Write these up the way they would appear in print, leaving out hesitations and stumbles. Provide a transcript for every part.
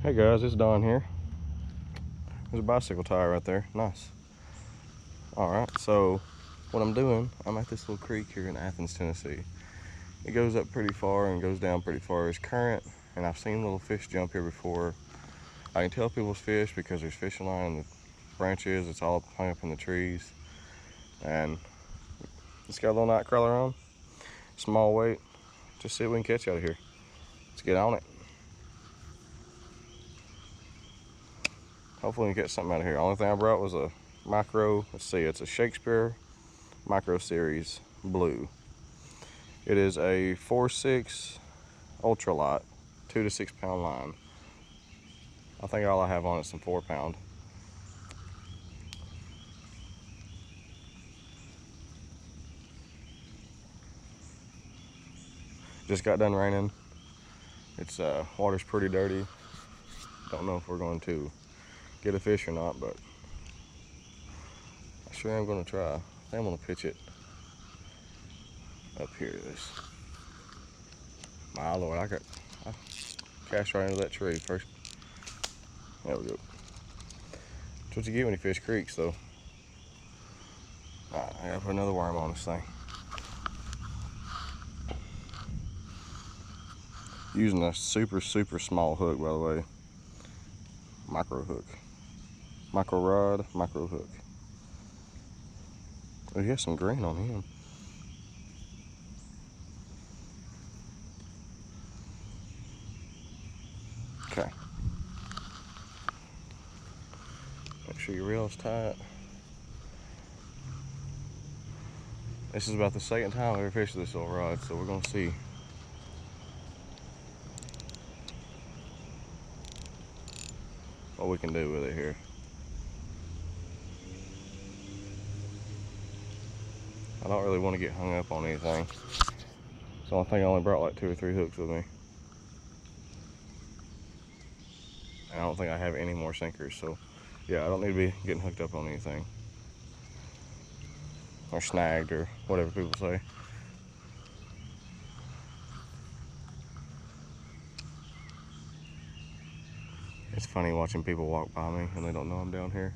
Hey guys, it's Don here. There's a bicycle tire right there. Nice. Alright, so what I'm doing, I'm at this little creek here in Athens, Tennessee. It goes up pretty far and goes down pretty far. There's current, and I've seen little fish jump here before. I can tell people's fish because there's fishing line in the branches. It's all hung up in the trees. And it's got a little night crawler on. Small weight. Just see what we can catch out of here. Let's get on it. Hopefully we can catch something out of here. Only thing I brought was a micro, let's see, it's a Shakespeare Micro Series Blue. It is a 4/6 ultralight, 2 to 6 pound line. I think all I have on it is some 4 pound. Just got done raining. It's water's pretty dirty. Don't know if we're going to get a fish or not, but I sure am going to try. I think I'm going to pitch it up here. My Lord, I cast right into that tree first. There we go. That's what you get when you fish creeks, though. Alright, I gotta put another worm on this thing. Using a super small hook, by the way. Micro hook. Micro rod, micro hook. Oh, he has some green on him. Okay. Make sure your reel's tight. This is about the second time I've ever fished this little rod, so we're gonna see. What we can do with it here. I don't really want to get hung up on anything. So I think I only brought like 2 or 3 hooks with me. And I don't think I have any more sinkers, so yeah, I don't need to be getting hooked up on anything. Or snagged, or whatever people say. It's funny watching people walk by me and they don't know I'm down here.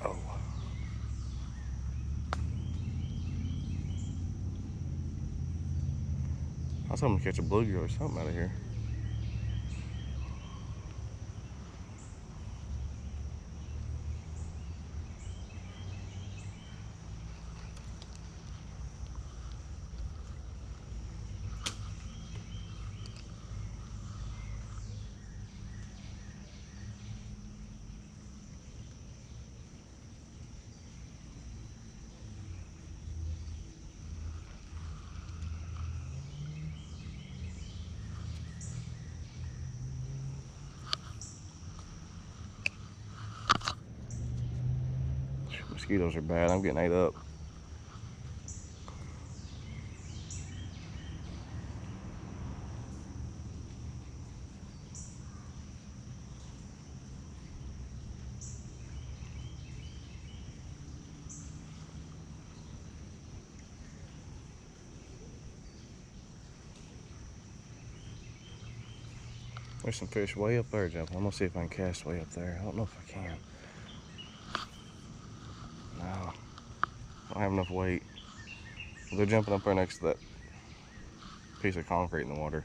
Oh. I was hoping to catch a bluegill or something out of here. Mosquitoes are bad. I'm getting ate up. There's some fish way up there jumping. I'm gonna see if I can cast way up there. I don't know if I can. No, I don't have enough weight. They're jumping up there next to that piece of concrete in the water.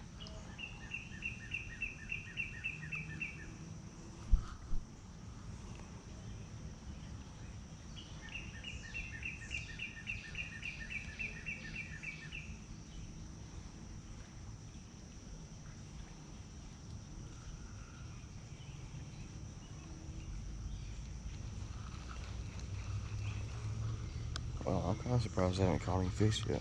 Well, I'm kind of surprised I haven't caught any fish yet.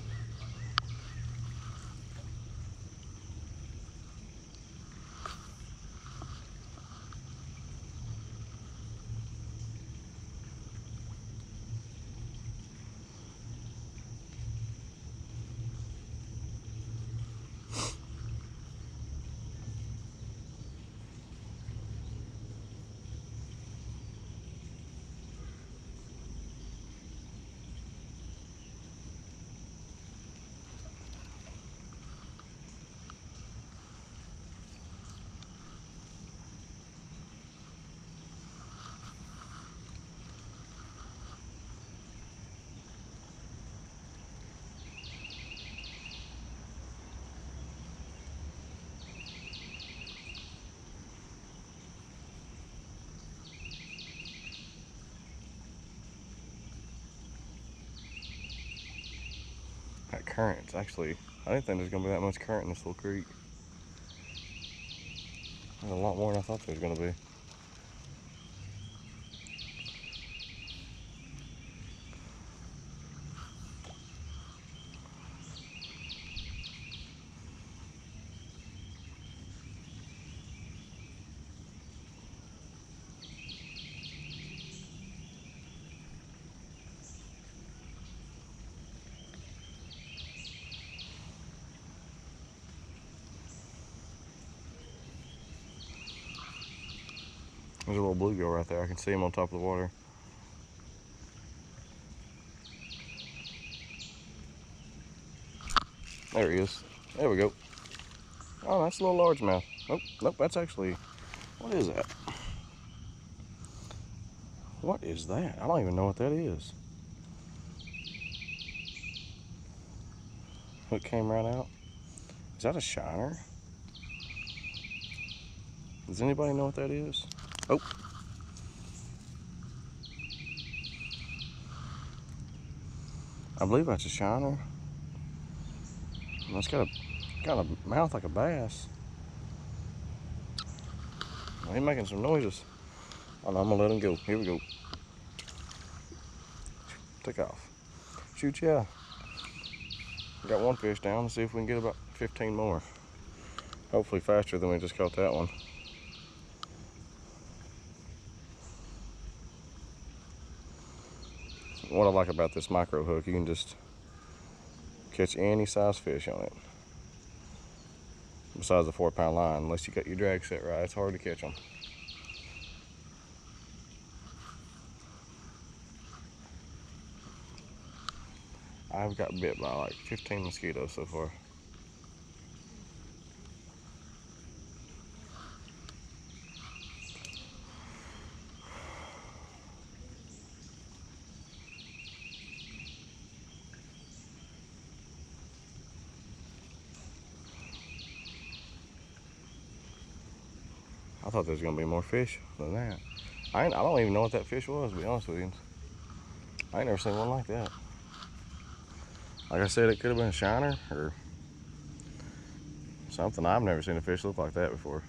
current's actually, I didn't think there's gonna be that much current in this little creek. There's a lot more than I thought there was gonna be. There's a little bluegill right there. I can see him on top of the water. There he is. There we go. Oh, that's a little largemouth. Oh, nope, that's actually, what is that? What is that? I don't even know what that is. Hook came right out. Is that a shiner? Does anybody know what that is? Oh. I believe that's a shiner. It's got a mouth like a bass. He's making some noises. Oh no, I'm gonna let him go. Here we go. Take off. Shoot, yeah. Got one fish down. Let's see if we can get about 15 more. Hopefully faster than we just caught that one. What I like about this micro hook, you can just catch any size fish on it. Besides the 4-pound line, unless you got your drag set right, it's hard to catch them. I've got bit by like 15 mosquitoes so far. I thought there was gonna be more fish than that. I don't even know what that fish was, to be honest with you. I ain't never seen one like that. Like I said, it could have been a shiner or something. I've never seen a fish look like that before.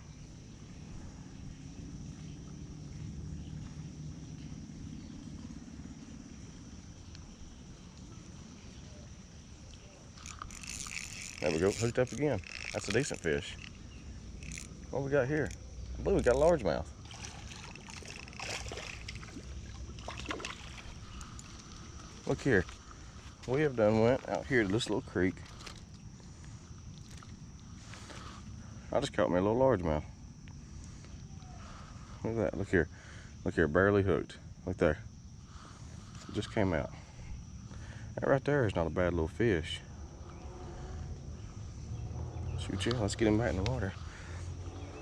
There we go, hooked up again. That's a decent fish. What we got here? I believe we got a largemouth. Look here. We have done went out here to this little creek. I just caught me a little largemouth. Look at that, look here. Look here, barely hooked. Look there. It just came out. That right there is not a bad little fish. Shoot, yeah, let's get him back in the water.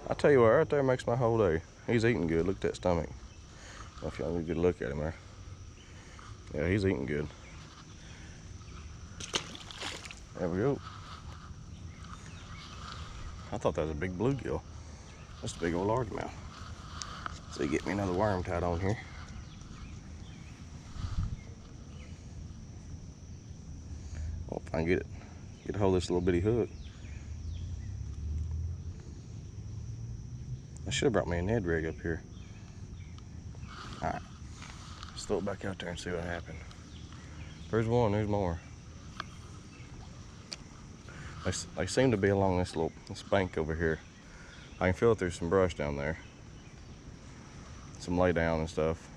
I tell you what, right there makes my whole day. He's eating good. Look at that stomach. If y'all need a good look at him there. Yeah, he's eating good. There we go. I thought that was a big bluegill. That's a big old largemouth. So get me another worm tied on here. Well, if I can get a hold of this little bitty hook. I should have brought me a Ned rig up here. Alright, let's throw it back out there and see what happened. There's one, there's more. They seem to be along this bank over here. I can feel that there's some brush down there. Some lay down and stuff.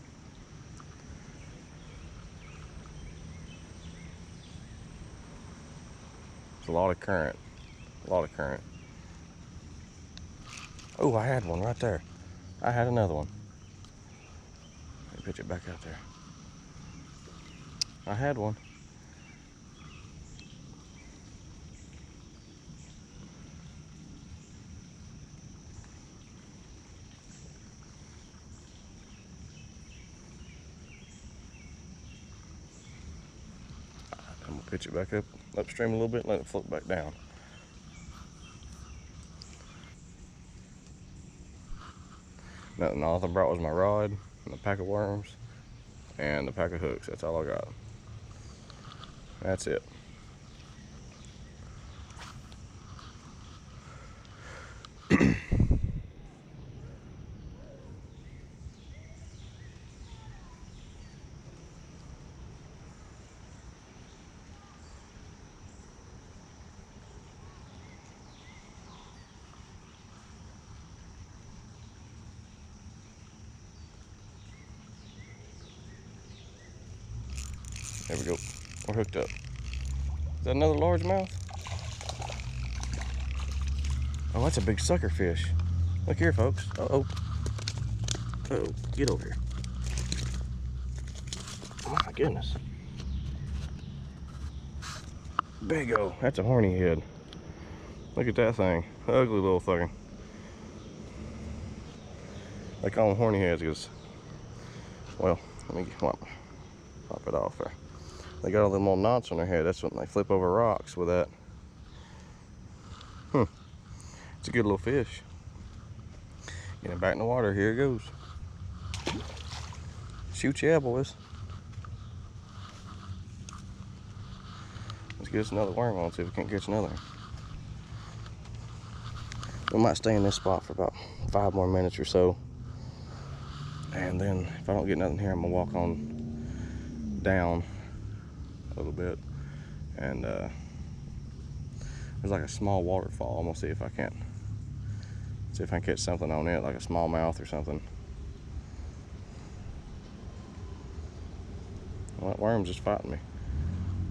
There's a lot of current. A lot of current. Oh, I had one right there. I had another one. Let me pitch it back out there. I had one. I'm gonna pitch it back up upstream a little bit and let it float back down. Nothing, all I brought was my rod and a pack of worms and a pack of hooks. That's all I got. That's it. There we go. We're hooked up. Is that another largemouth? Oh, that's a big sucker fish. Look here, folks. Uh-oh. Uh-oh. Get over here. Oh, my goodness. Big O. That's a horny head. Look at that thing. Ugly little thing. They call them horny heads because, well, let me pop it off there. They got all them little knots on their head. That's when they flip over rocks with that. It's a good little fish. Getting back in the water. Here it goes. Shoot yeah, boys. Let's get us another worm on, see if we can't catch another. We might stay in this spot for about 5 more minutes or so. And then if I don't get nothing here, I'm gonna walk on down a little bit. And there's like a small waterfall. I'm gonna see if I can catch something on it, like a smallmouth or something. Well, that worm's just fighting me.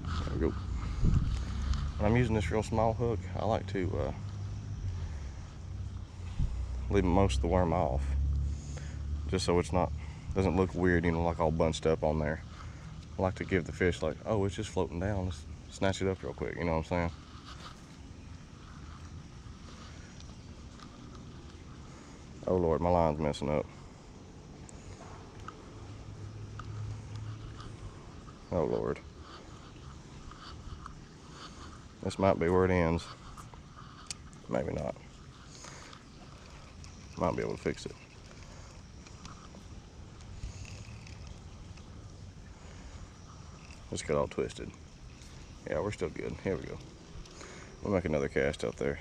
There we go. When I'm using this real small hook, I like to leave most of the worm off, just so doesn't look weird, you know, like all bunched up on there. I like to give the fish like, oh, it's just floating down. Let's snatch it up real quick, you know what I'm saying? Oh Lord, my line's messing up. Oh Lord. This might be where it ends. Maybe not. Might be able to fix it. Just got all twisted. Yeah, we're still good. Here we go. We'll make another cast out there.